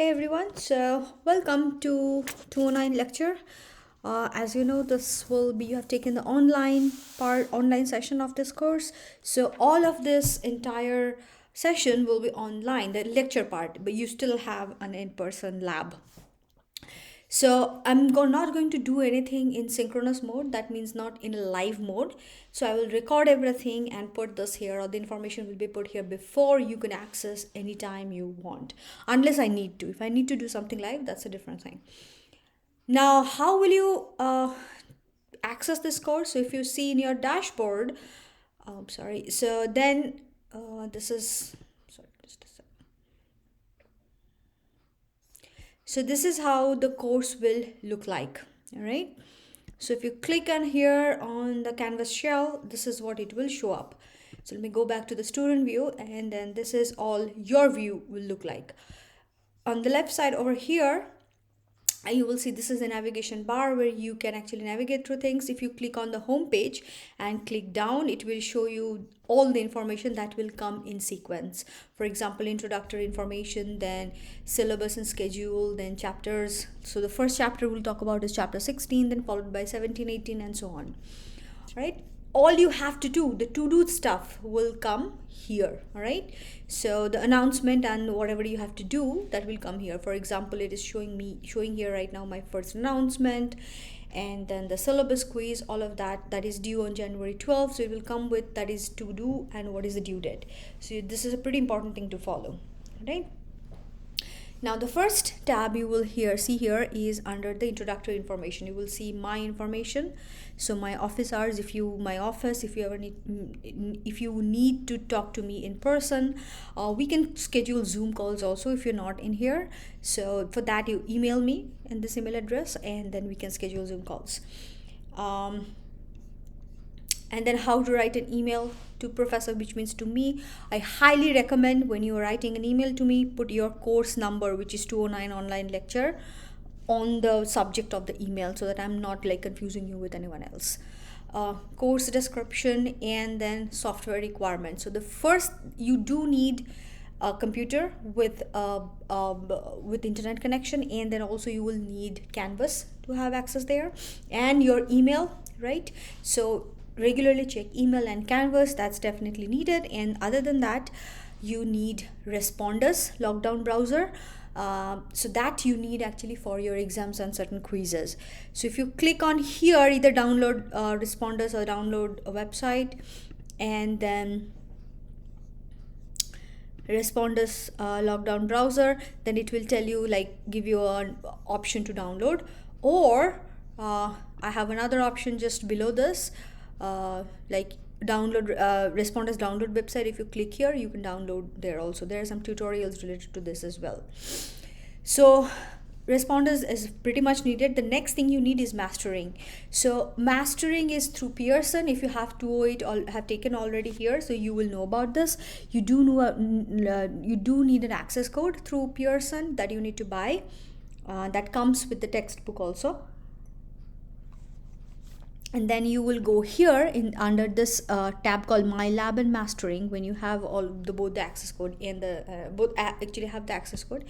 Hey everyone, so welcome to 209 lecture. As you know, this will be you have taken the online session of this course. So all of this entire session will be online, the lecture part, but you still have an in-person lab. So not going to do anything in synchronous mode. That means not in live mode. So I will record everything and put this here, or the information will be put here before you can access anytime you want, unless I need to. If I need to do something live, that's a different thing. Now, how will you access this course? So if you see in your dashboard, sorry. So then this is sorry, just a sec. So this is how the course will look like. All right. So if you click on here on the canvas shell, this is what it will show up. So let me go back to the student view, and then this is all your view will look like. On the left side over here, you will see this is a navigation bar where you can actually navigate through things. If you click on the home page and click down, it will show you all the information that will come in sequence. For example, introductory information, then syllabus and schedule, then chapters. So the first chapter we'll talk about is chapter 16, then followed by 17, 18, and so on. Right? All you have to do, the to-do stuff will come here. All right, so the announcement and whatever you have to do, that will come here. For example, it is showing here right now my first announcement, and then the syllabus quiz, all of that is due on January 12th. So it will come with that is to do and what is the due date. So this is a pretty important thing to follow. Right, now the first tab you will see here is under the introductory information. You will see my information. So my office hours, if you ever need to talk to me in person, we can schedule Zoom calls also if you're not in here. So for that, you email me in this email address, and then we can schedule Zoom calls. And then how to write an email to professor, which means to me. I highly recommend when you are writing an email to me, put your course number, which is 209 online lecture, on the subject of the email, so that I'm not like confusing you with anyone else. Course description, and then software requirements. So the first, you do need a computer with internet connection, and then also you will need Canvas to have access there, and your email, right? So regularly check email and Canvas, that's definitely needed. And other than that, you need Respondus lockdown browser. So that you need actually for your exams and certain quizzes. So if you click on here, either download Respondus or download a website, and then Respondus lockdown browser, then it will tell you, like, give you an option to download. Or I have another option just below this, like download Respondus download website. If you click here, you can download there also. There are some tutorials related to this as well. So Respondus is pretty much needed. The next thing you need is mastering. So mastering is through Pearson. If you have 208 or have taken already here, so you will know about this. You do need an access code through Pearson that you need to buy. That comes with the textbook also. And then you will go here in under this tab called My Lab and Mastering. When you have both the access code and the both actually have the access code,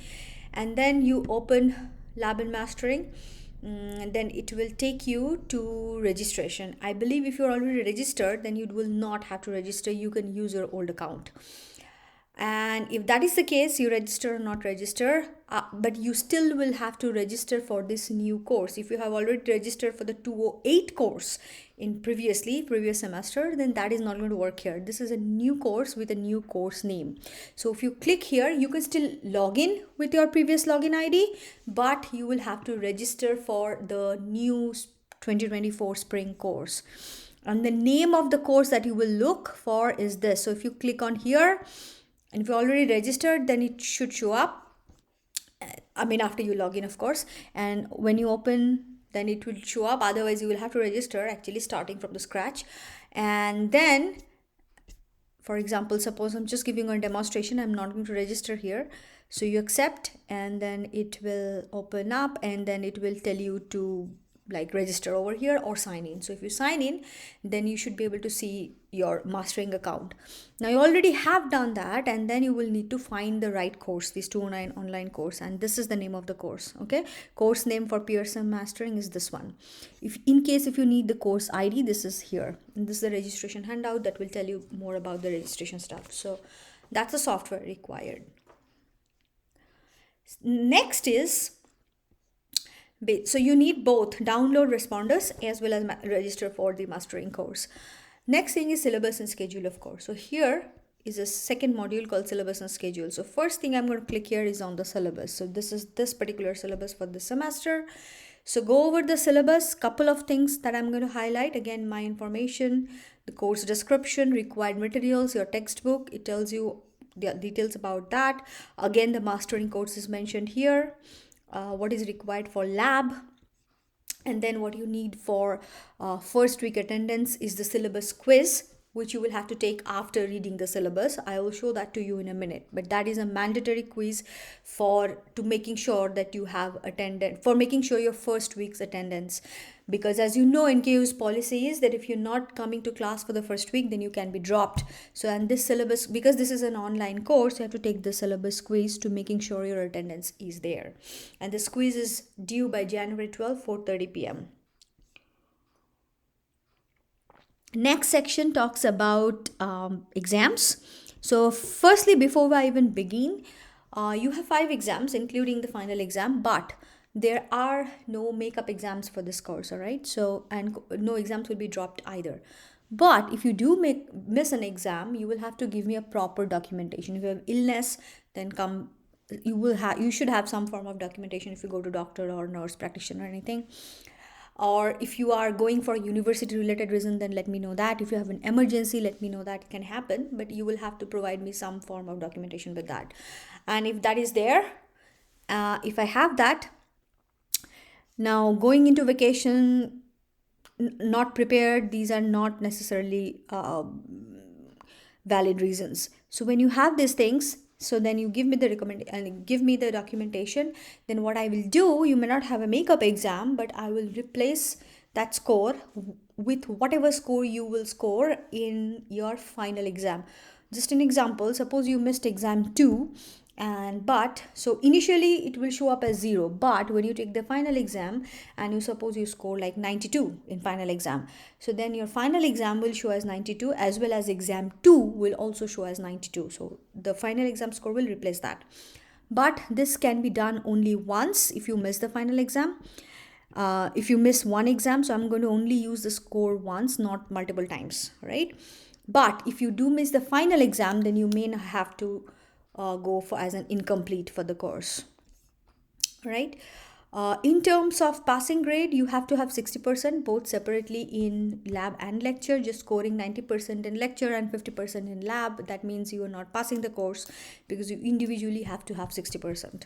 and then you open Lab and Mastering, and then it will take you to registration. I believe if you're already registered, then you will not have to register. You can use your old account. And if that is the case, you register or not register, but you still will have to register for this new course. If you have already registered for the 208 course in previous semester, then that is not going to work here. This is a new course with a new course name. So if you click here, you can still log in with your previous login ID, but you will have to register for the new 2024 spring course. And the name of the course that you will look for is this. So if you click on here, and if you already registered, then it should show up. I mean, after you log in, of course. And when you open, then it will show up. Otherwise, you will have to register, actually starting from the scratch. And then, for example, suppose I'm just giving a demonstration. I'm not going to register here. So you accept, and then it will open up, and then it will tell you to like register over here or sign in. So if you sign in, then you should be able to see your mastering account. Now you already have done that, and then you will need to find the right course, this 209 online course, and this is the name of the course. Okay, course name for Pearson Mastering is this one. If in case if you need the course ID, this is here, and this is the registration handout that will tell you more about the registration stuff. So that's the software required. Next is, so you need both download responders as well as register for the mastering course. Next thing is syllabus and schedule, of course. So here is a second module called syllabus and schedule. So first thing I'm going to click here is on the syllabus. So this is this particular syllabus for this semester. So go over the syllabus, couple of things that I'm going to highlight. Again, my information, the course description, required materials, your textbook. It tells you the details about that. Again, the mastering course is mentioned here. What is required for lab, and then what you need for first week attendance is the syllabus quiz, which you will have to take after reading the syllabus. I will show that to you in a minute, but that is a mandatory quiz for making sure that you have attended, for making sure your first week's attendance, because as you know, NKU's policy is that if you're not coming to class for the first week, then you can be dropped. So, and this syllabus, because this is an online course, you have to take the syllabus quiz to making sure your attendance is there, and this quiz is due by January 12, 4:30 p.m. Next section talks about exams. So firstly, before I even begin, you have 5 exams including the final exam, but there are no makeup exams for this course, all right? So, and no exams will be dropped either. But if you do miss an exam, you will have to give me a proper documentation. If you have illness, then you should have some form of documentation if you go to doctor or nurse practitioner or anything. Or if you are going for a university related reason, then let me know that. If you have an emergency, let me know that. It can happen, but you will have to provide me some form of documentation with that. And if that is there, if I have that, now going into vacation not prepared, these are not necessarily valid reasons. So when you have these things, so then you give me the documentation. Then what I will do, you may not have a makeup exam, but I will replace that score with whatever score you will score in your final exam. Just an example, suppose you missed exam 2, and but so initially it will show up as 0, but when you take the final exam and you suppose you score like 92 in final exam, so then your final exam will show as 92, as well as exam 2 will also show as 92. So the final exam score will replace that. But this can be done only once if you miss the final exam. If you miss one exam, so I'm going to only use the score once, not multiple times, right? But if you do miss the final exam, then you may have to go for as an incomplete for the course, right? In terms of passing grade, you have to have 60% both separately in lab and lecture. Just scoring 90% in lecture and 50% in lab, that means you are not passing the course, because you individually have to have 60%.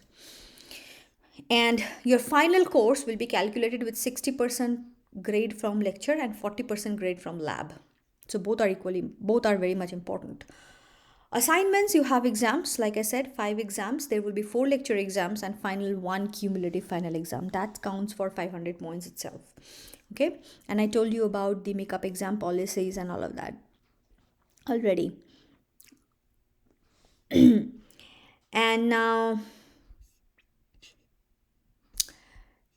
And your final course will be calculated with 60% grade from lecture and 40% grade from lab. So both are very much important. Assignments, you have exams, like I said, 5 exams. There will be 4 lecture exams and final 1 cumulative final exam. That counts for 500 points itself. Okay, and I told you about the makeup exam policies and all of that already. And now,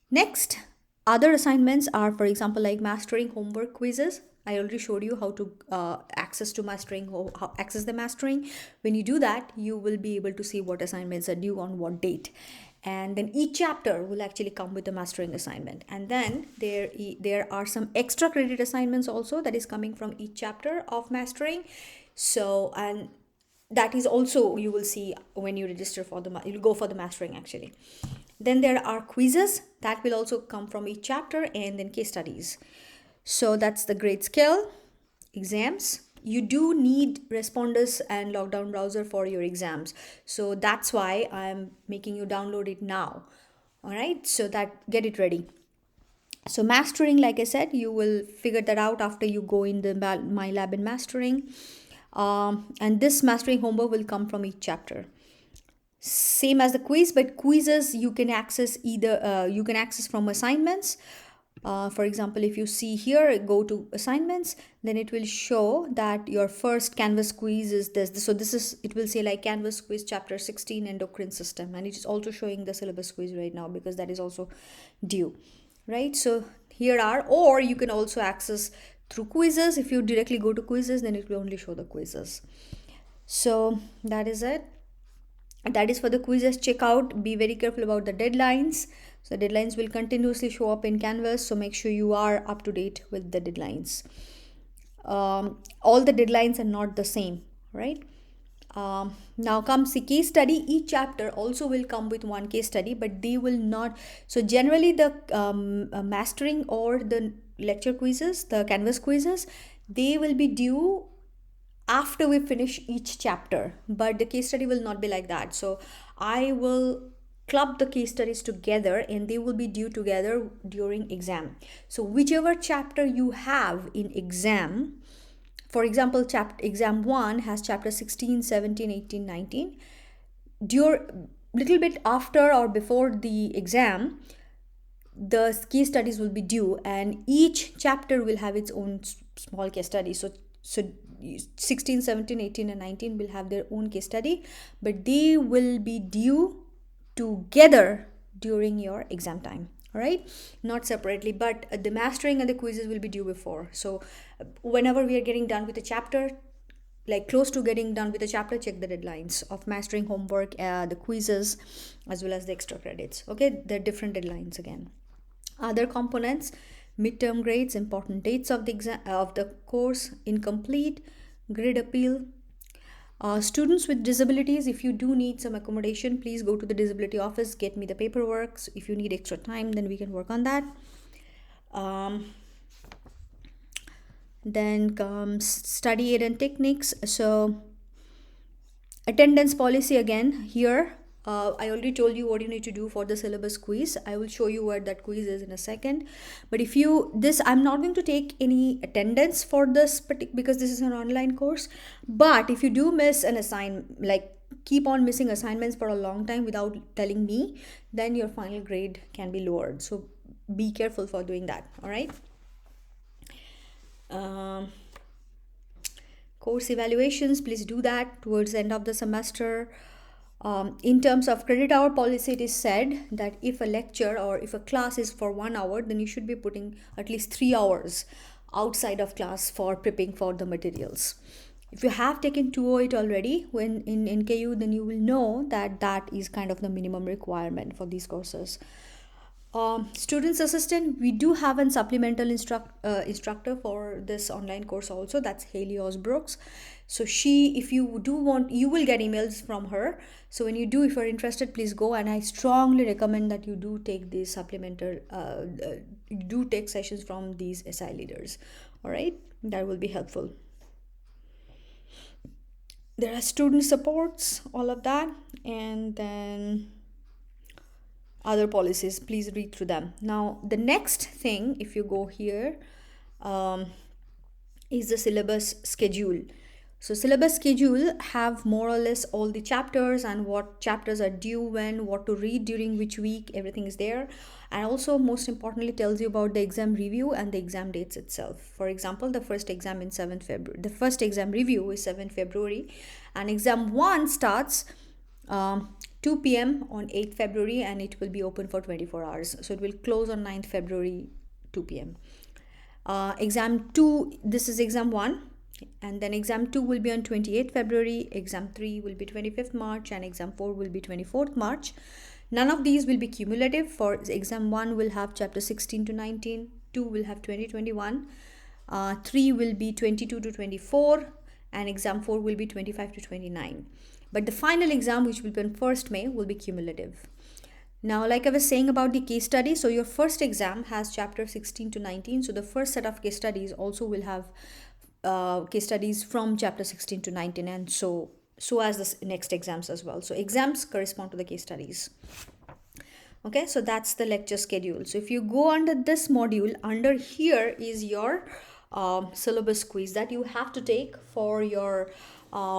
next, other assignments are, for example, like mastering homework quizzes. I already showed you how to access the mastering. When you do that, you will be able to see what assignments are due on what date. And then each chapter will actually come with a mastering assignment. And then there are some extra credit assignments also that is coming from each chapter of mastering. So, and that is also, you will see when you register for you'll go for the mastering actually. Then there are quizzes that will also come from each chapter, and then case studies. So that's the grade scale. Exams, you do need responders and lockdown browser for your exams, so that's why I'm making you download it now. All right, so that, get it ready. So mastering, like I said, you will figure that out after you go in the my lab in mastering, and this mastering homework will come from each chapter, same as the quiz. But quizzes you can access either you can access from assignments, For example, if you see here, go to assignments, then it will show that your first Canvas quiz is this. So this is, it will say like Canvas quiz chapter 16 endocrine system, and it is also showing the syllabus quiz right now because that is also due, right? So here are, or you can also access through quizzes. If you directly go to quizzes, then it will only show the quizzes. So that is it. That is for the quizzes. Check out, be very careful about the deadlines. So deadlines will continuously show up in Canvas, so make sure you are up to date with the deadlines. All the deadlines are not the same, right? Now comes the case study. Each chapter also will come with one case study, but they will not. So generally the mastering or the lecture quizzes, the Canvas quizzes, they will be due after we finish each chapter, but the case study will not be like that. So I will club the case studies together and they will be due together during exam. So whichever chapter you have in exam, for example, exam 1 has chapter 16, 17, 18, 19, little bit after or before the exam, the case studies will be due, and each chapter will have its own small case study. So 16, 17, 18 and 19 will have their own case study, but they will be due together during your exam time. All right, not separately, but the mastering and the quizzes will be due before. So whenever we are getting done with a chapter, like close to getting done with the chapter, check the deadlines of mastering, homework, the quizzes, as well as the extra credits. Okay, they're different deadlines again. Other components: midterm grades, important dates of the exam of the course, incomplete, grade appeal. Students with disabilities, if you do need some accommodation, please go to the disability office, get me the paperwork. So if you need extra time, then we can work on that. Then comes study aid and techniques. So attendance policy again here. I already told you what you need to do for the syllabus quiz. I will show you where that quiz is in a second. But if you, I'm not going to take any attendance for this because this is an online course. But if you do miss an assignment, like keep on missing assignments for a long time without telling me, then your final grade can be lowered. So be careful for doing that. All right. Course evaluations, please do that towards the end of the semester. In terms of credit hour policy, it is said that if a lecture or if a class is for 1 hour, then you should be putting at least 3 hours outside of class for prepping for the materials. If you have taken 208 already when in NKU, then you will know that that is kind of the minimum requirement for these courses. Students assistant, we do have a supplemental instructor for this online course also. That's Haley Osbrooks. So she, if you do want, you will get emails from her. So when you do, if you're interested, please go, and I strongly recommend that you do take these supplemental you do take sessions from these SI leaders. All right, that will be helpful. There are student supports, all of that, and then other policies. Please read through them. Now the next thing, if you go here, is the syllabus schedule. So syllabus schedule have more or less all the chapters and what chapters are due when, what to read during which week, everything is there. And also most importantly tells you about the exam review and the exam dates itself. For example, the first exam in 7th February, the first exam review is 7th February, and exam 1 starts 2 p.m. on 8th February, and it will be open for 24 hours. So it will close on 9th February, 2 p.m. Exam 2, this is exam 1. And then exam 2 will be on 28th February, exam 3 will be 25th March, and exam 4 will be 24th March. None of these will be cumulative. For exam 1 will have chapter 16 to 19, 2 will have 2021, 3 will be 22 to 24, and exam 4 will be 25 to 29. But the final exam, which will be on 1st May, will be cumulative. Now, like I was saying about the case study, so your first exam has chapter 16 to 19. So the first set of case studies also will have case studies from chapter 16 to 19, and so as the next exams as well. So exams correspond to the case studies. Okay, so that's the lecture schedule. So if you go under this module, under here is your syllabus quiz that you have to take for your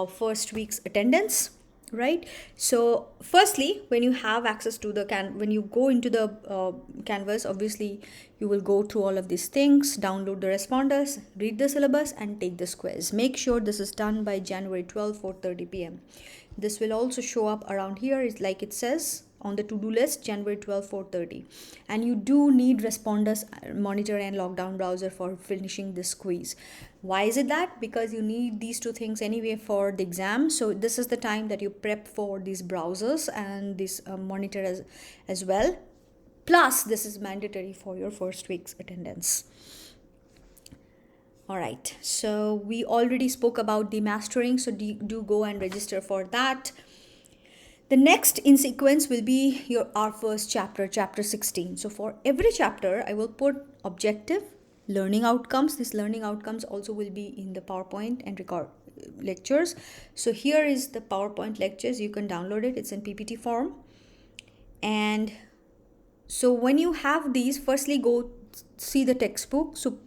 first week's attendance. right? So firstly, when you have access to the when you go into the canvas, obviously you will go through all of these things, download the responders, read the syllabus, and take this quiz. Make sure this is done by January 12, 4:30 p.m. This will also show up around here. It's like it says on the to-do list, January 12, 4:30. And you do need responders, monitor, and lockdown browser for finishing this quiz. Why is it that? Because you need these two things anyway for the exam. So this is the time that you prep for these browsers and this monitor as well. Plus, this is mandatory for your first week's attendance. All right, so we already spoke about the mastering, so do go and register for that. The next in sequence will be our first chapter, chapter 16. So for every chapter, I will put objective, learning outcomes. These learning outcomes also will be in the PowerPoint and record lectures. So here is the PowerPoint lectures. You can download it. It's in PPT form. And so when you have these, firstly go see the textbook. So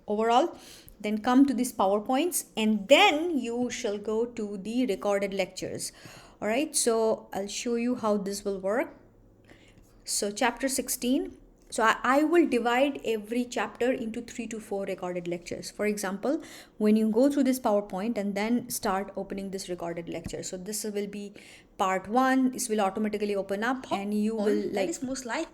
overall, then come to these PowerPoints, and then you shall go to the recorded lectures. All right, so I'll show you how this will work. So chapter 16. So I will divide every chapter into 3 to 4 recorded lectures. For example, when you go through this PowerPoint and then start opening this recorded lecture. So this will be part 1. This will automatically open up, and you will like, that is most likely,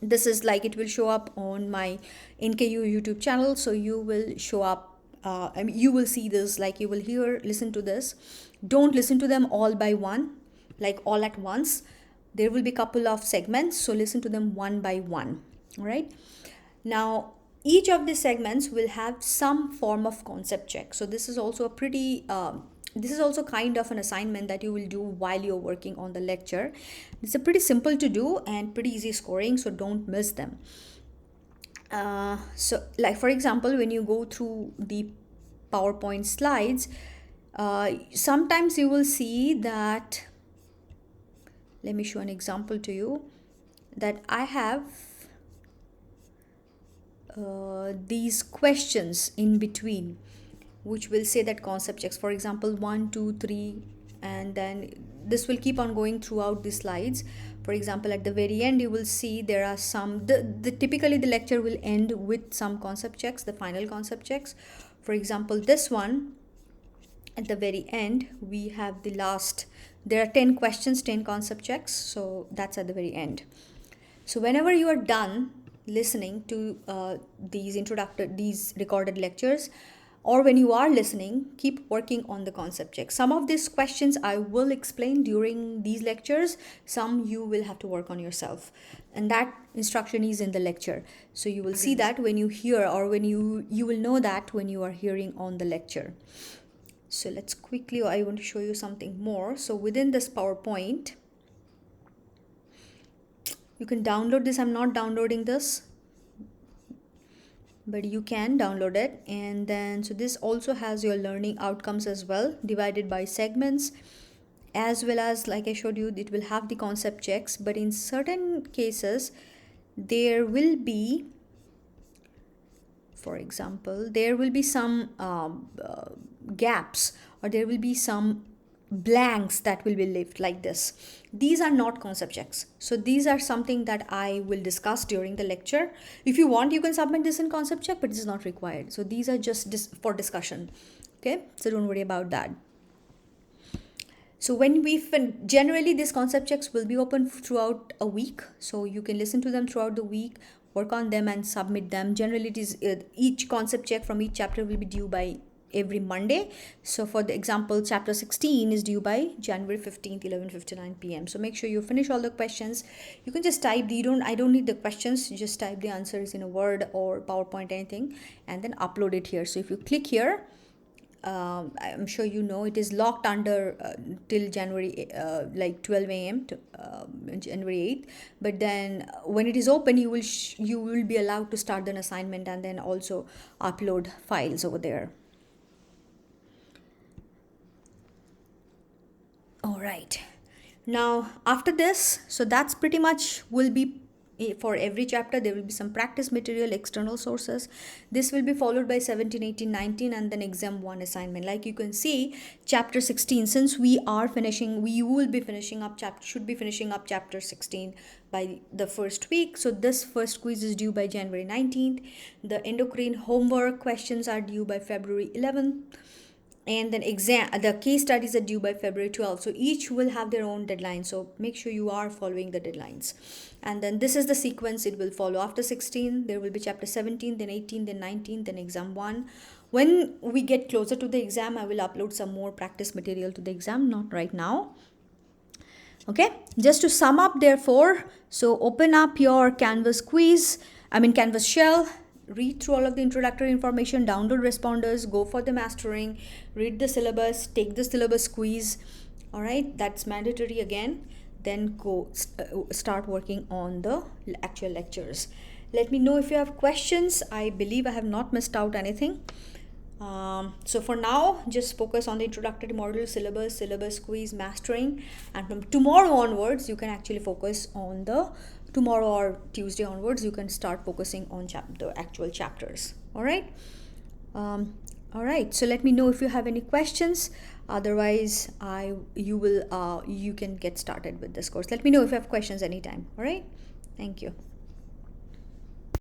this is like it will show up on my NKU YouTube channel. So you will show up, I mean, you will see this, like you will listen to this. Don't listen to them all by one, like all at once. There will be a couple of segments, so listen to them one by one. All right. Now, each of the segments will have some form of concept check. So this is also a pretty this is also kind of an assignment that you will do while you're working on the lecture. It's a pretty simple to do and pretty easy scoring, so don't miss them. So like for example, when you go through the PowerPoint slides, sometimes you will see that, let me show an example to you, that I have these questions in between, which will say that concept checks, for example 1 2 3, and then this will keep on going throughout the slides. For example, at the very end you will see there are some, typically the lecture will end with some concept checks, the final concept checks. For example, this one, at the very end we have the last, there are 10 questions, 10 concept checks, so that's at the very end. So whenever you are done listening to these recorded lectures, or when you are listening, keep working on the concept check. Some of these questions I will explain during these lectures, some you will have to work on yourself, and that instruction is in the lecture. So you will see that when you hear, or when you will know that when you are hearing on the lecture. So let's quickly, I want to show you something more. So within this PowerPoint, you can download this. I'm not downloading this, but you can download it. And then so this also has your learning outcomes as well, divided by segments, as well as, like I showed you, it will have the concept checks. But in certain cases there will be, for example, there will be some gaps, or there will be some blanks that will be left like this. These are not concept checks, so these are something that I will discuss during the lecture. If you want, you can submit this in concept check, but it is not required. So these are just for discussion. Okay, so don't worry about that. So when generally these concept checks will be open throughout a week, so you can listen to them throughout the week, work on them and submit them. Generally it is each concept check from each chapter will be due by every Monday. So for the example, chapter 16 is due by January 15th, 11:59 p.m. So make sure you finish all the questions. You can just type, I don't need the questions, you just type the answers in a Word or PowerPoint, anything, and then upload it here. So if you click here, I'm sure you know it is locked under till January like 12 a.m. to January 8th. But then when it is open, you will be allowed to start an assignment and then also upload files over there. All right. Now after this, so that's pretty much will be for every chapter there will be some practice material, external sources. This will be followed by 17, 18, 19, and then exam 1 assignment. Like you can see, chapter 16, since we will be finishing up should be finishing up chapter 16 by the first week. So this first quiz is due by January 19th. The endocrine homework questions are due by February 11th, and then the case studies are due by February 12th. So each will have their own deadline, so make sure you are following the deadlines. And then this is the sequence it will follow. After 16 there will be chapter 17, then 18, then 19, then exam 1. When we get closer to the exam, I will upload some more practice material to the exam, not right now. Okay, just to sum up therefore, so open up your Canvas shell, read through all of the introductory information, download responders, go for the mastering, read the syllabus, take the syllabus quiz. All right, that's mandatory again. Then go start working on the actual lectures. Let me know if you have questions. I believe I have not missed out anything. So for now, just focus on the introductory module, syllabus quiz, mastering, and from tomorrow onwards you can actually focus on tomorrow or Tuesday onwards you can start focusing on the actual chapters. All right. So let me know if you have any questions. Otherwise you can get started with this course. Let me know if you have questions anytime. All right, thank you.